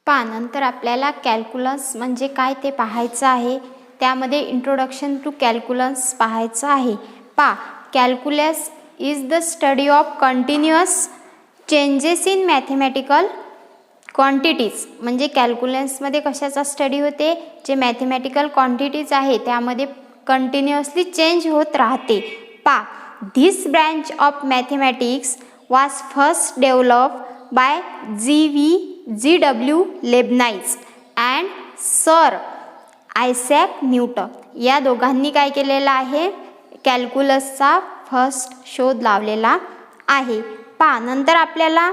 नंतर आपल्याला कॅल्क्युलस म्हणजे काय ते पाहायचं आहे. त्यामध्ये इंट्रोडक्शन टू कॅल्क्युलस पाहायचं आहे. Calculus is the study of continuous changes in mathematical quantities. म्हणजे कॅल्क्युलसमध्ये कशाचा स्टडी होते, जे मॅथमॅटिकल क्वांटिटीज आहे त्यामध्ये कंटिन्युअसली चेंज होत राहते. This branch of mathematics was first develop by G.W. लेबनाइज and sir Isaac Newton. या दोघांनी काय केलेलं आहे, कॅल्क्युलसचा फर्स्ट शोध लावलेला आहे. नंतर आपल्याला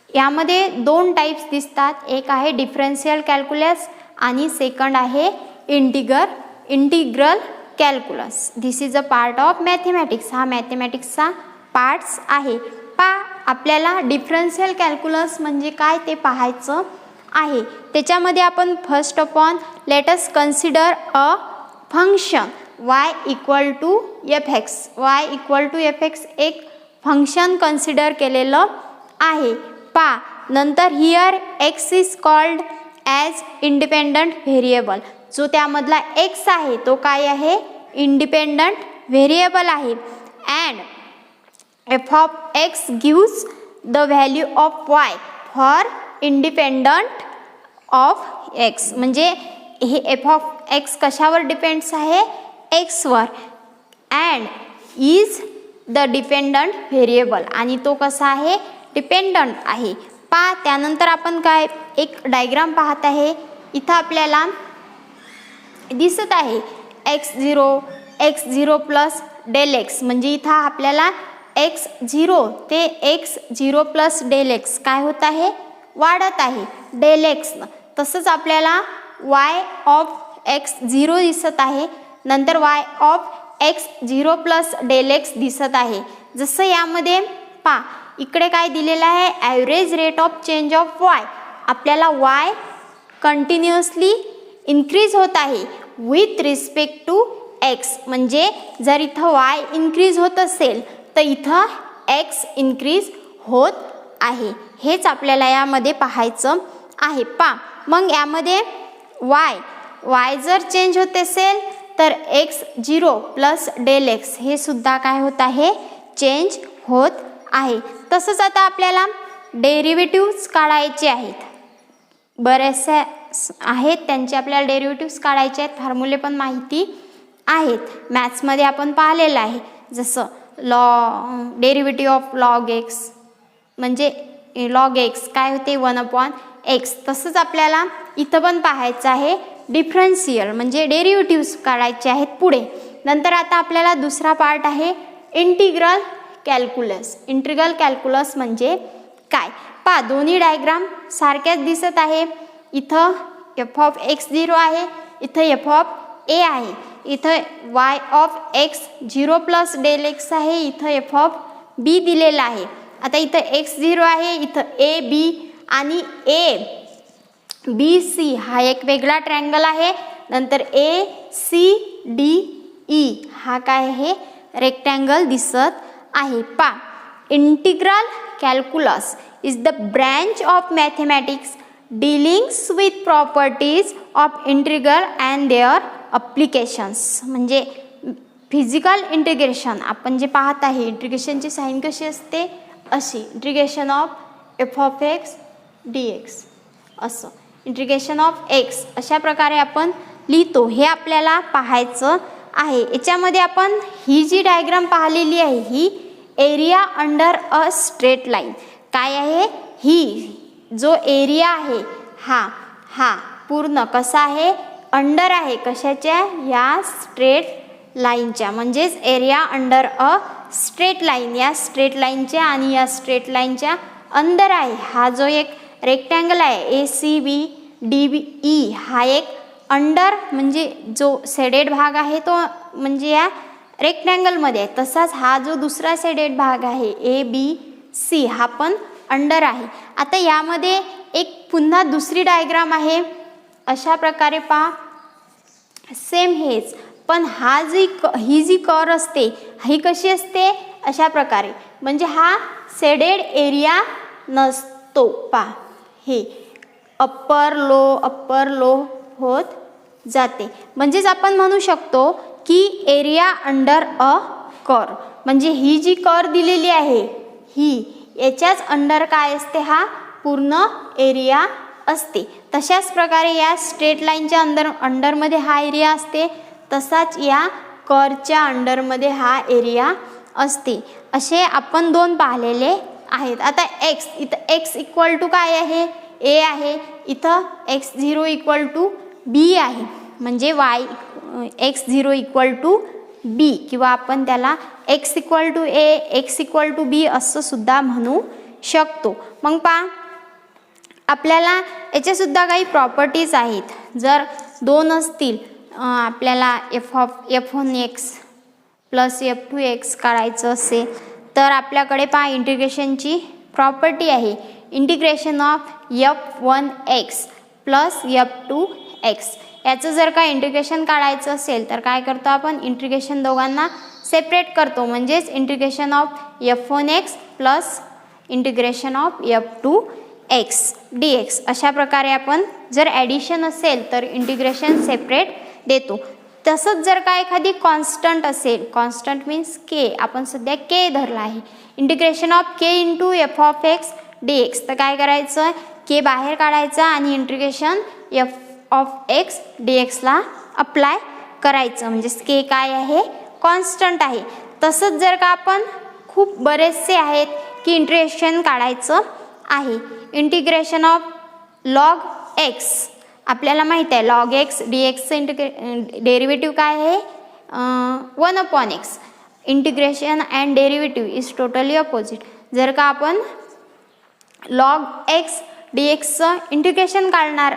यामध्ये दोन टाईप्स दिसतात. एक आहे डिफरन्शियल कॅल्क्युलस आणि सेकंड आहे integral calculus. This is a part of mathematics. हा मॅथमॅटिक्सचा पार्ट्स आहे. आपल्याला डिफरन्शियल कॅल्क्युलस म्हणजे काय ते पाहायचं आहे. त्याच्यामध्ये आपण first of all let us consider a function y equal to fx. एक फंक्शन कन्सिडर केलेलं आहे. नंतर here x is called as independent variable. जो त्यामधला x आहे तो काय आहे, इंडिपेंडंट व्हेरिएबल आहे. And f of x gives the value of y for independent of x. म्हणजे हे f of x कशावर डिपेंड्स आहे, x वर. And is the dependent variable आणि तो कसा आहे, डिपेंडंट आहे. त्यानंतर आपण काय एक डायग्राम पाहत आहे. इथं आपल्याला दिसत आहे x0 प्लस डेल x. म्हणजे इथं आपल्याला x0 ते x0 प्लस डेल x काय होत आहे, वाढत आहे डेल x. तसंच आपल्याला y ऑफ x0 दिसत आहे, नंतर y of x0 plus del x दिसत आहे. जसं यामध्ये इकडे काय दिलेलं आहे, average rate of change of y. आपल्याला y कंटिन्युअसली इन्क्रीज होत आहे विथ रिस्पेक्ट टू x. म्हणजे जर इथं y इन्क्रीज होत असेल तर इथं x इन्क्रीज होत आहे. हेच आपल्याला यामध्ये पाहायचं आहे. मग यामध्ये y जर चेंज होत असेल तर x0 प्लस डेल x हे सुद्धा काय होत आहे, चेंज होत आहे. तसंच आता आपल्याला डेरिव्हेटिव्ह्ज काढायचे आहेत. बरेचसे आहेत त्यांचे आपल्याला डेरिव्हेटिव्ह्ज काढायचे आहेत. फॉर्म्युले पण माहिती आहेत, मॅथ्समध्ये आपण पाहिलेलं आहे. जसं डेरिव्हेटिव्ह ऑफ लॉग x म्हणजे लॉग x काय होते, 1/x. तसंच आपल्याला इथं पण पाहायचं आहे डिफरन्शियल म्हणजे डेरिव्हेटिव्ह्ज काढायचे आहेत पुढे. नंतर आता आपल्याला दुसरा पार्ट आहे इंटिग्रल कॅल्क्युलस. इंटिग्रल कॅल्क्युलस म्हणजे काय, दोन्ही डायग्राम सारख्याच दिसत आहे. इथं f ऑफ x0 आहे, इथं f ऑफ a आहे. इथं y of x0 plus del x आहे, इथं f ऑफ b दिलेला आहे. आता इथं x0 आहे, इथं a b आणि a b c हा एक वेगळा ट्रँगल आहे. नंतर a c d e हा काय आहे, रेक्टँगल दिसत आहे. Integral calculus is the branch of mathematics dealings with properties of integral and their applications. म्हणजे फिजिकल इंटिग्रेशन आपण जे पाहत आहे, इंटिग्रेशनची साईन कशी असते, अशी integration of f of x dx. असं इंटिग्रेशन ऑफ x अशा प्रकारे आपण लिहितो. हे आपल्याला पाहायचं आहे. याच्यामध्ये आपण ही जी डायग्राम पाहिलेली आहे ही area under a straight line काय आहे, ही जो एरिया आहे हा पूर्ण कसा आहे, अंडर आहे. कशाच्या, या स्ट्रेट लाईनच्या. म्हणजेच area under a straight line, या स्ट्रेट लाईनच्या आणि या स्ट्रेट लाईनच्या अंदर आहे. हा जो एक रेक्टँगल आहे ACBDE हा एक अंडर म्हणजे जो शेडेड भाग आहे तो म्हणजे या रेक्टँगलमध्ये आहे. तसाच हा जो दुसरा शेडेड भाग आहे ABC हा पण अंडर आहे. आता यामध्ये एक पुन्हा दुसरी डायग्राम आहे. अशा प्रकारे सेम हेच, पण ही जी कर असते ही कशी असते, अशा प्रकारे. म्हणजे हा शेडेड एरिया नसतो. हे अप्पर लो होत जाते. म्हणजेच आपण म्हणू शकतो की एरिया अंडर अ कर, म्हणजे ही जी कर दिलेली आहे ही याच्याच अंडर काय असते, हा पूर्ण एरिया असते. तशाच प्रकारे या स्ट्रेट लाईनच्या अंडरमध्ये हा एरिया असते, तसाच या करच्या अंडरमध्ये हा एरिया असते. असे आपण दोन पाहिलेले आहेत. आता एक्स, इथं एक्स इक्वल टू काय आहे, ए आहे. इथं x0 इक्वल टू बी आहे, म्हणजे x0 इक्वल टू बी, किंवा आपण त्याला x equal to A, x equal to B असं सुद्धा म्हणू शकतो. मग पहा, आपल्याला याच्यासुद्धा काही प्रॉपर्टीज आहेत. जर दोन असतील, आपल्याला f1x प्लस f2x काढायचं असेल तर आपल्याकडे पहा इंटिग्रेशनची प्रॉपर्टी आहे, integration of f1x plus f2x. याचं जर का इंटिग्रेशन काढायचं असेल तर काय करतो आपण, इंटिग्रेशन दोघांना सेपरेट करतो, म्हणजेच integration of f1x plus integration of f2x dx. अशा प्रकारे आपण जर ॲडिशन असेल तर इंटिग्रेशन सेपरेट देतो. तसंच जर का एखादी कॉन्स्टंट असेल, कॉन्स्टंट मीन्स के, आपण सध्या के धरला आहे, integration of k into f of x dx, तर काय करायचं, के बाहेर काढायचा आणि इंटिग्रेशन एफ ऑफ एक्स dxला अप्लाय करायचं, म्हणजेच के काय आहे, कॉन्स्टंट आहे. तसंच जर का आपण खूप बरेचसे आहेत की इंटिग्रेशन काढायचं आहे, इंटिग्रेशन ऑफ लॉग एक्स, आपल्याला माहीत आहे लॉग एक्स dxचं डेरिव्हेटिव्ह काय आहे, 1/x. Integration and derivative is totally opposite. जर का आपण लॉग एक्स dxचं इंटिग्रेशन काढणार,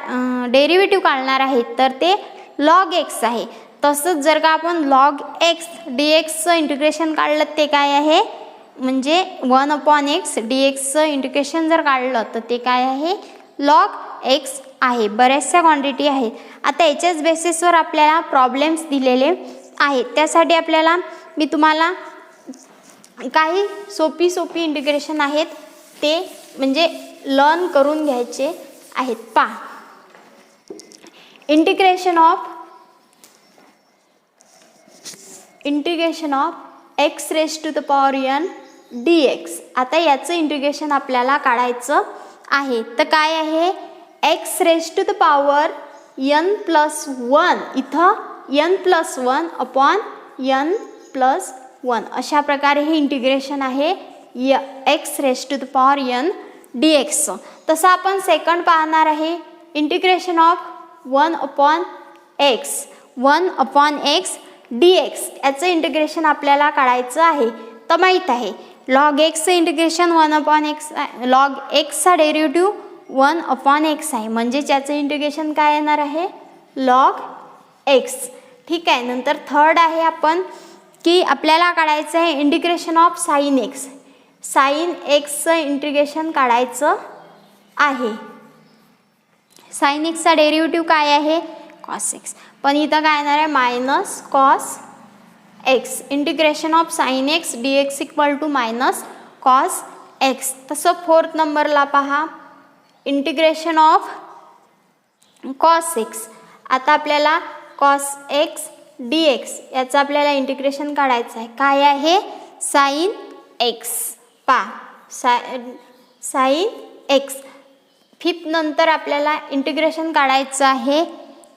डेरिव्हेटिव्ह काढणार आहे तर ते लॉग एक्स आहे. तसंच जर का आपण लॉग एक्स dxचं इंटिग्रेशन काढलं ते काय आहे, म्हणजे 1/x dxचं इंटिग्रेशन जर काढलं तर ते काय आहे, लॉग एक्स आहे. बऱ्याचशा क्वांटिटी आहेत. आता याच्याच बेसिसवर आपल्याला प्रॉब्लेम्स दिलेले आहेत. त्यासाठी आपल्याला मी तुम्हाला काही सोपी इंटिग्रेशन आहेत ते म्हणजे लर्न करून घ्यायचे आहेत. पहा, integration of x raise to the power n dx. आता याचं इंटिग्रेशन आपल्याला काढायचं आहे. तर काय आहे, x raise to the power n plus 1, इथं n plus 1 upon n plus 1, अशा प्रकारे हे इंटिग्रेशन आहे x raise to the power n dx. तसं आपण सेकंड पाहणार आहे, इंटिग्रेशन ऑफ 1/x dx. याचं इंटिग्रेशन आपल्याला काढायचं आहे. तर माहीत आहे लॉग एक्सचं इंटिग्रेशन 1/x, लॉग एक्सचा डेरिव्हेटिव्ह 1/x आहे, म्हणजे याचं इंटिग्रेशन काय येणार आहे, लॉग एक्स. ठीक आहे. नंतर थर्ड आहे आपण की आपल्याला काढायचं आहे integration of sine x. Sine एक्सचं इंटिग्रेशन काढायचं आहे. साइन एक्सचा डेरिव्हेटिव्ह काय आहे, कॉस एक्स, पण इथं काय येणार आहे, minus cos x. Integration of sine x dx equal to minus cos x. तसं फोर्थ नंबरला पहा, इंटिग्रेशन ऑफ कॉस एक्स. आता आपल्याला कॉस एक्स dx याचं आपल्याला इंटिग्रेशन काढायचं आहे. काय आहे, sine x. Sine x. Fifth नंतर आपल्याला इंटिग्रेशन काढायचं आहे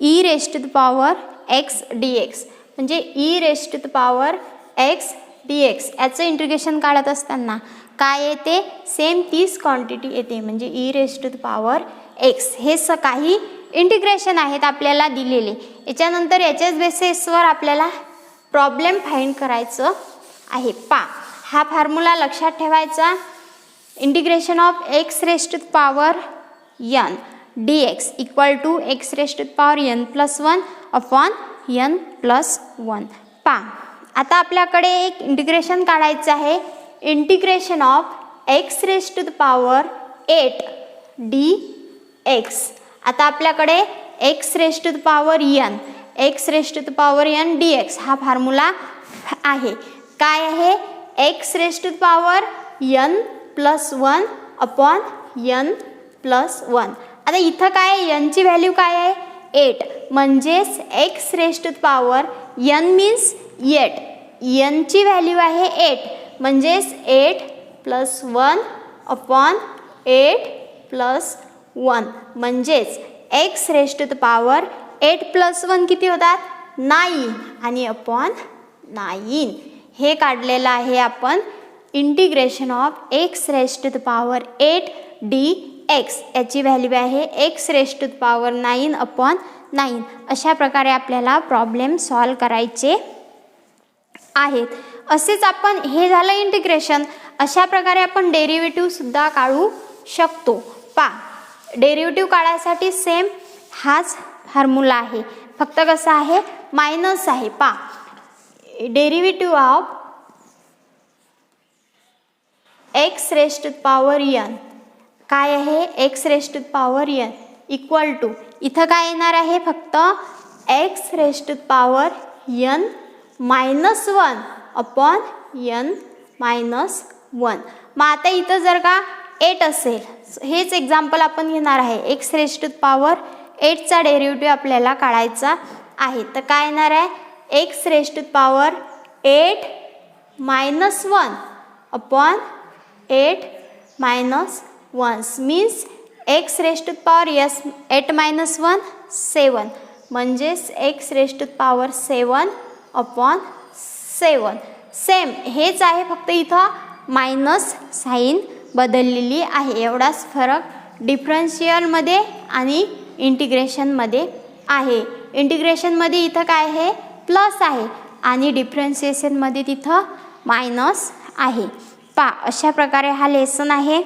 e raise to the power x dx, म्हणजे e raise to the power x dx. याचं इंटिग्रेशन काढत असताना काय येते, सेम तीच क्वांटिटी येते, म्हणजे e raise to the power x. हे काही इंटिग्रेशन आहेत आपल्याला दिलेले. याच्यानंतर याच्याच बेसिसवर आपल्याला प्रॉब्लेम फाइंड करायचं आहे. हा फॉर्म्युला लक्षात ठेवायचा, integration of x raise to the power n dx equal to x raise to the power n plus 1 upon n plus 1. आता आपल्याकडे एक इंटिग्रेशन काढायचं आहे, integration of x raise to the power 8 dx. आता आपल्याकडे x raise to the power n, x raise to the power n dx हा formula आहे. काय आहे, x raise to the power n plus 1 upon n plus 1. आता इथं काय यनची value काय आहे 8 म्हणजेच x raise to power n means 8 यनची व्हॅल्यू आहे 8 म्हणजेच 8 + 1 अपॉन 8 + 1 म्हणजेच x रेज टू पॉवर 8 + 1 किती होतात 9 आणि अपॉन 9 हे काढलेलं आहे आपण integration of x raise to power 8 dx याची व्हॅल्यू आहे x raise to power 9 upon 9 अशा प्रकारे आपल्याला प्रॉब्लेम सॉल्व करायचे आहेत. असेच आपण हे झालं इंटिग्रेशन. अशा प्रकारे आपण डेरिव्हेटिव्ह सुद्धा काढू शकतो. डेरिव्हेटिव्ह काढायसाठी सेम हाच फॉर्म्युला आहे फक्त कसं आहे मायनस आहे. Derivative of x raise to power n काय आहे x raise to power n equal to इथं काय येणार आहे फक्त x raise to power n -1 upon n -1. मग आता इथं जर का 8 असेल हेच एक्झाम्पल आपण घेणार आहे x रेज टू पॉवर 8 चा डेरिव्हेटिव्ह आपल्याला काढायचा आहे. तर काय येणार आहे x raise to power 8 -1 upon 8 -1 means x raise to power 8 -1 7 म्हणजेच x raise to power 7 upon 7. Same हेच आहे फक्त इथं मायनस साईन बदललेली आहे. एवढाच फरक डिफरन्शियलमध्ये आणि इंटिग्रेशनमध्ये आहे. इंटिग्रेशनमध्ये इथं काय आहे प्लस आहे आणि डिफरन्शिएशनमध्ये तिथं मायनस आहे. अशा प्रकारे हा लेसन आहे.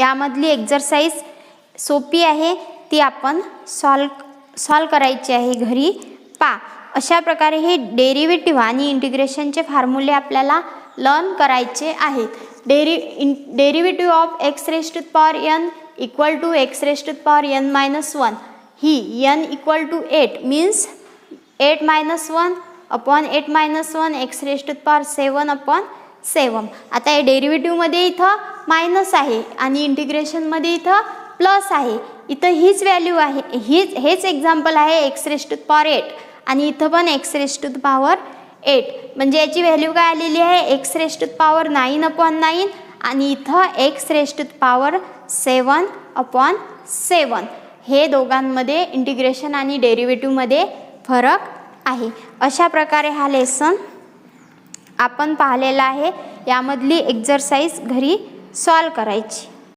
यामधली एक्झरसाइज सोपी आहे ती आपण सॉल्व करायची आहे घरी. अशा प्रकारे हे डेरिव्हेटिव्ह आणि इंटिग्रेशनचे फॉर्म्युले आपल्याला लर्न करायचे आहेत. Derivative of x raise to power n equal to x raise to power n -1 ही n equal to 8 means 8 -1 upon 8 -1 x raise to power 7 upon 7. आता या डेरिव्हेटिव्हमध्ये इथं मायनस आहे आणि इंटिग्रेशनमध्ये इथं प्लस आहे. इथं हीच व्हॅल्यू आहे हेच एक्झाम्पल आहे x रेज टू पॉवर 8 आणि इथं पण x रेज टू पॉवर 8 म्हणजे याची व्हॅल्यू काय आलेली आहे x raise to power 9 upon 9 आणि इथं x raise to power 7 upon 7. हे दोघांमध्ये इंटिग्रेशन आणि डेरिव्हेटिव्हमध्ये फरक आहे. अशा प्रकारे हा लेसन आपण पाहिलेला आहे. यामधली एक्झरसाइज घरी सॉल्व करायची.